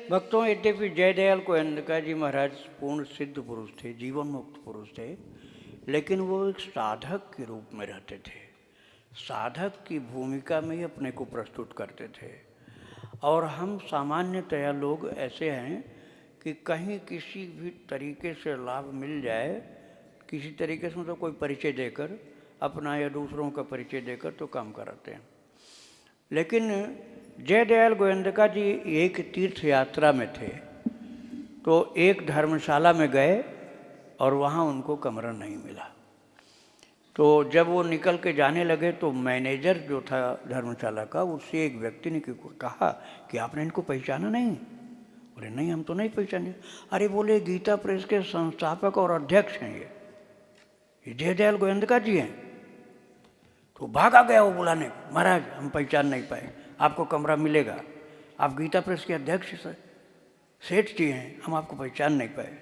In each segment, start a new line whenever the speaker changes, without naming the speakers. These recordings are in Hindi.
भक्तों, यद्यपि जयदयाल गोयंदका जी महाराज पूर्ण सिद्ध पुरुष थे, जीवन मुक्त पुरुष थे, लेकिन वो एक साधक के रूप में रहते थे। साधक की भूमिका में ही अपने को प्रस्तुत करते थे। और हम सामान्यतया लोग ऐसे हैं कि कहीं किसी भी तरीके से लाभ मिल जाए, किसी तरीके से मतलब कोई परिचय देकर अपना या दूसरों का परिचय देकर तो काम कराते हैं। लेकिन जयदयाल गोयंदका जी एक तीर्थ यात्रा में थे, तो एक धर्मशाला में गए और वहाँ उनको कमरा नहीं मिला। तो जब वो निकल के जाने लगे तो मैनेजर जो था धर्मशाला का, उससे एक व्यक्ति ने कहा कि आपने इनको पहचाना नहीं? बोले नहीं, हम तो नहीं पहचाने। अरे बोले, गीता प्रेस के संस्थापक और अध्यक्ष हैं ये जयदयाल गोयंदका जी हैं। तो भागा गया वो बुलाने, महाराज हम पहचान नहीं पाए, आपको कमरा मिलेगा, आप गीता प्रेस के अध्यक्ष सेठ जी हैं, हम आपको पहचान नहीं पाए।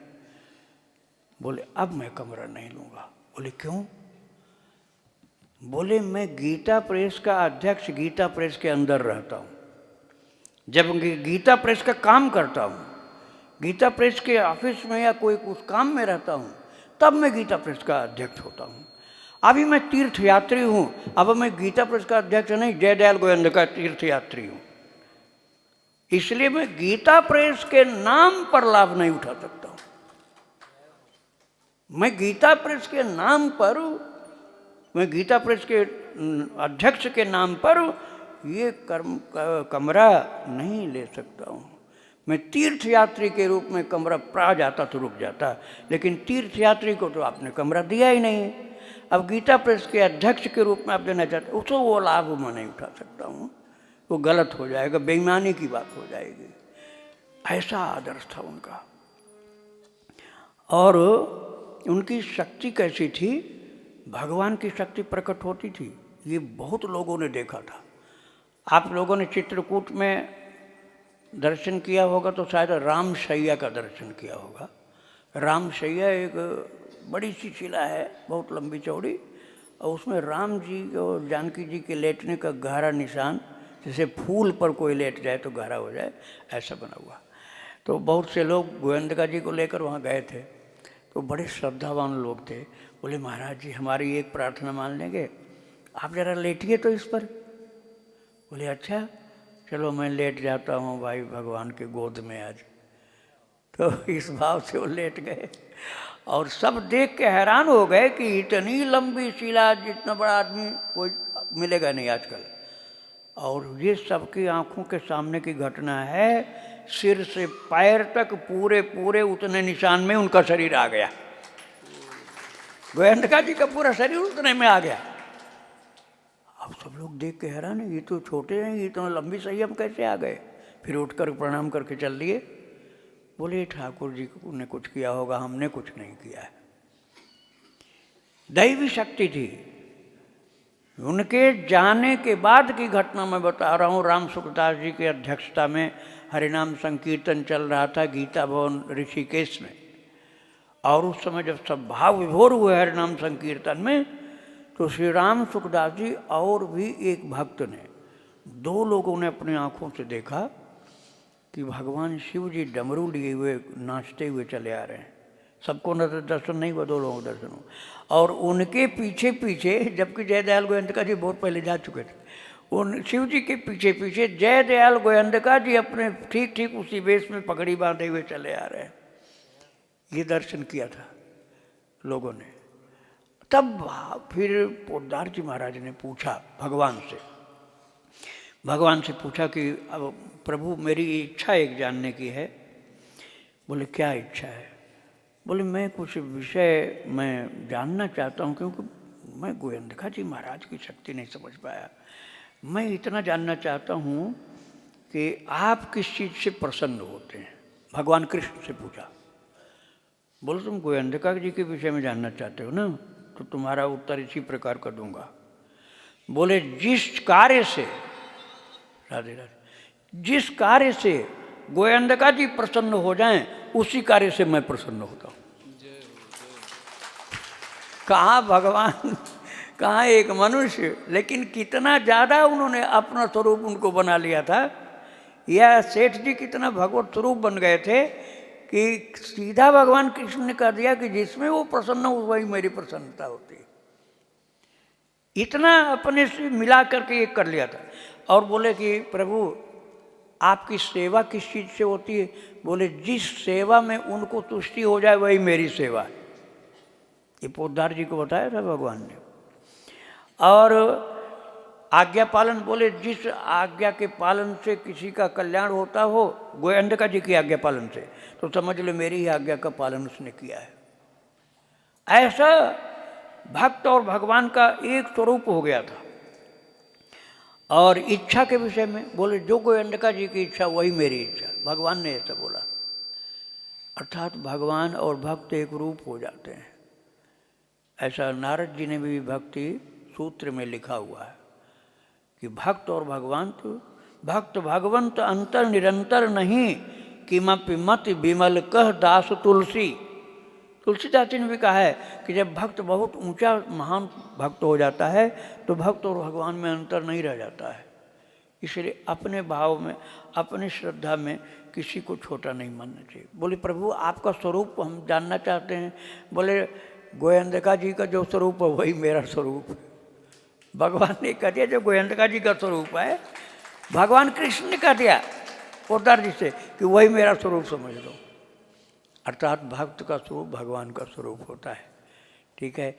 बोले अब मैं कमरा नहीं लूँगा। बोले क्यों? बोले मैं गीता प्रेस का अध्यक्ष गीता प्रेस के अंदर रहता हूँ, जब गीता प्रेस का काम करता हूँ, गीता प्रेस के ऑफिस में या कोई उस काम में रहता हूँ, तब मैं गीता प्रेस का अध्यक्ष होता हूँ। अभी मैं तीर्थ यात्री हूँ, अब मैं गीता प्रेस का अध्यक्ष नहीं, जयदयाल गोयंदका तीर्थ यात्री हूँ, इसलिए मैं गीता प्रेस के नाम पर लाभ नहीं उठा सकता हूँ। मैं गीता प्रेस के नाम पर, मैं गीता प्रेस के अध्यक्ष के नाम पर ये कमरा नहीं ले सकता हूँ। मैं तीर्थ यात्री के रूप में कमरा पा जाता तो रुक जाता, लेकिन तीर्थ यात्री को तो आपने कमरा दिया ही नहीं। अब गीता प्रेस के अध्यक्ष के रूप में आप देना चाहते, उसको वो लाभ मैं नहीं उठा सकता हूँ, वो गलत हो जाएगा, बेईमानी की बात हो जाएगी। ऐसा आदर्श था उनका। और उनकी शक्ति कैसी थी? भगवान की शक्ति प्रकट होती थी, ये बहुत लोगों ने देखा था। आप लोगों ने चित्रकूट में दर्शन किया होगा तो शायद रामशैया का दर्शन किया होगा। रामशैया एक बड़ी सी शिला है, बहुत लंबी चौड़ी, और उसमें राम जी और जानकी जी के लेटने का गहरा निशान, जैसे फूल पर कोई लेट जाए तो गहरा हो जाए, ऐसा बना हुआ। तो बहुत से लोग गोयंदका जी को लेकर वहाँ गए थे, तो बड़े श्रद्धावान लोग थे। बोले महाराज जी हमारी एक प्रार्थना मान लेंगे, आप जरा लेटिए तो इस पर। बोले अच्छा चलो मैं लेट जाता हूँ भाई भगवान के गोद में आज। तो इस भाव से वो लेट गए और सब देख के हैरान हो गए कि इतनी लंबी शिला, जितना बड़ा आदमी कोई मिलेगा नहीं आजकल। और ये सबकी आंखों के सामने की घटना है, सिर से पैर तक पूरे पूरे उतने निशान में उनका शरीर आ गया। गोयंदका जी का पूरा शरीर उतने में आ गया। अब सब लोग देख के हैरान है, ये तो छोटे हैं, ये तो लंबी संयम कैसे आ गए? फिर उठकर प्रणाम करके चल दिए। बोले ठाकुर जी ने कुछ किया होगा, हमने कुछ नहीं किया है। दैवी शक्ति थी। उनके जाने के बाद की घटना मैं बता रहा हूँ। राम सुखदास जी की अध्यक्षता में हरिनाम संकीर्तन चल रहा था गीता भवन ऋषिकेश में, और उस समय जब सब भाव विभोर हुए हरिनाम संकीर्तन में, तो श्री राम सुखदास जी और भी एक भक्त ने, दो लोगों ने अपनी आंखों से देखा कि भगवान शिव जी डमरू लिए हुए नाचते हुए चले आ रहे हैं। सबको नजर दर्शन नहीं हुआ, दो लोगों को दर्शन हुआ। और उनके पीछे पीछे, जबकि जयदयाल गोयंदका जी बहुत पहले जा चुके थे, उन शिव जी के पीछे पीछे जयदयाल गोयंदका जी अपने ठीक ठीक उसी वेश में पगड़ी बांधे हुए चले आ रहे हैं। ये दर्शन किया था लोगों ने। तब फिर पोद्दार जी महाराज ने पूछा भगवान से पूछा कि अब प्रभु मेरी इच्छा एक जानने की है। बोले क्या इच्छा है? बोले मैं कुछ विषय मैं जानना चाहता हूँ, क्योंकि मैं गोयंदका जी महाराज की शक्ति नहीं समझ पाया। मैं इतना जानना चाहता हूँ कि आप किस चीज़ से प्रसन्न होते हैं? भगवान कृष्ण से पूछा। बोले तुम गोयंदका जी के विषय में जानना चाहते हो ना, तो तुम्हारा उत्तर इसी प्रकार का दूंगा। बोले जिस कार्य से, राधे राधे, जिस कार्य से गोयंदका जी प्रसन्न हो जाएं, उसी कार्य से मैं प्रसन्न होता हूँ। कहाँ भगवान, कहाँ एक मनुष्य, लेकिन कितना ज़्यादा उन्होंने अपना स्वरूप उनको बना लिया था यह सेठ जी कितना भगवत स्वरूप बन गए थे कि सीधा भगवान कृष्ण ने कह दिया कि जिसमें वो प्रसन्न हो वही मेरी प्रसन्नता होती है। इतना अपने से मिला करके ये कर लिया था। और बोले कि प्रभु आपकी सेवा किस चीज़ से होती है? बोले जिस सेवा में उनको तुष्टि हो जाए वही मेरी सेवा है। ये पोद्दार जी को बताया था भगवान ने। और आज्ञा पालन, बोले जिस आज्ञा के पालन से किसी का कल्याण होता हो, गोयंडका जी की आज्ञा पालन से, तो समझ लो मेरी ही आज्ञा का पालन उसने किया है। ऐसा भक्त और भगवान का एक स्वरूप हो गया था। और इच्छा के विषय में बोले जो गोयंडका जी की इच्छा वही मेरी इच्छा, भगवान ने ऐसा बोला। अर्थात भगवान और भक्त एक रूप हो जाते हैं। ऐसा नारद जी ने भी भक्ति सूत्र में लिखा हुआ है कि भक्त और भगवान, तो भक्त भगवंत अंतर निरंतर नहीं, किमपि मत विमल कह दास तुलसी। तुलसीदास जी ने भी कहा है कि जब भक्त बहुत ऊंचा महान भक्त हो जाता है तो भक्त और भगवान में अंतर नहीं रह जाता है। इसलिए अपने भाव में, अपनी श्रद्धा में किसी को छोटा नहीं मानना चाहिए। बोले प्रभु आपका स्वरूप हम जानना चाहते हैं। बोले गोयंदका जी का जो स्वरूप है वही मेरा स्वरूप है। भगवान ने कह दिया जो गोयंदका जी का स्वरूप है, भगवान कृष्ण ने कह दिया पोद्दार जी से कि वही मेरा स्वरूप समझ लो। अर्थात भक्त का स्वरूप भगवान का स्वरूप होता है। ठीक है।